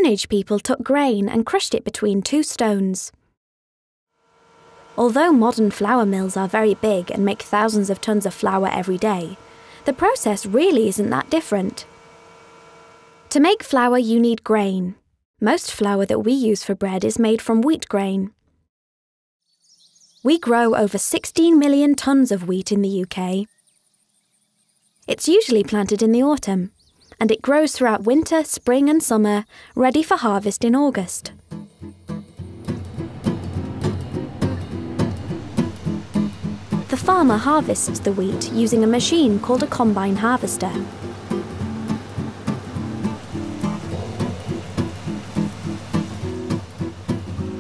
Stone Age people took grain and crushed it between two stones. Although modern flour mills are very big and make thousands of tons of flour every day, the process really isn't that different. To make flour, you need grain. Most flour that we use for bread is made from wheat grain. We grow over 16 million tons of wheat in the UK. It's usually planted in the autumn, and it grows throughout winter, spring and summer, ready for harvest in August. The farmer harvests the wheat using a machine called a combine harvester.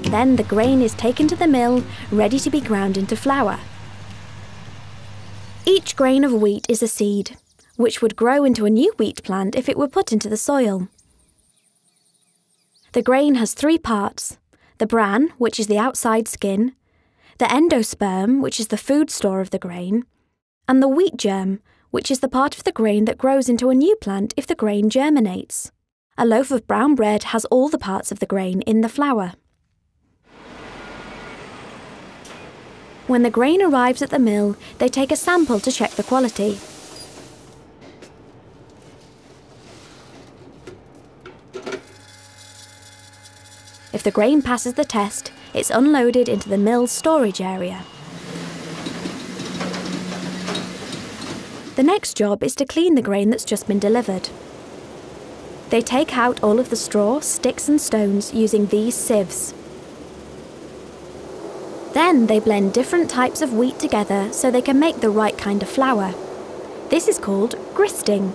Then the grain is taken to the mill, ready to be ground into flour. Each grain of wheat is a seed, which would grow into a new wheat plant if it were put into the soil. The grain has three parts: the bran, which is the outside skin, the endosperm, which is the food store of the grain, and the wheat germ, which is the part of the grain that grows into a new plant if the grain germinates. A loaf of brown bread has all the parts of the grain in the flour. When the grain arrives at the mill, they take a sample to check the quality. If the grain passes the test, it's unloaded into the mill's storage area. The next job is to clean the grain that's just been delivered. They take out all of the straw, sticks and stones using these sieves. Then they blend different types of wheat together so they can make the right kind of flour. This is called gristing.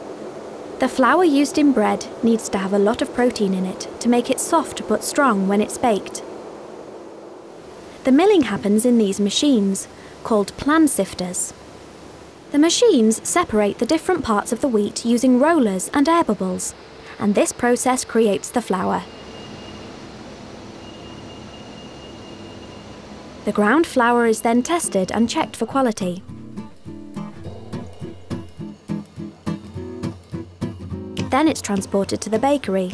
The flour used in bread needs to have a lot of protein in it to make it soft but strong when it's baked. The milling happens in these machines, called plan sifters. The machines separate the different parts of the wheat using rollers and air bubbles, and this process creates the flour. The ground flour is then tested and checked for quality. Then it's transported to the bakery,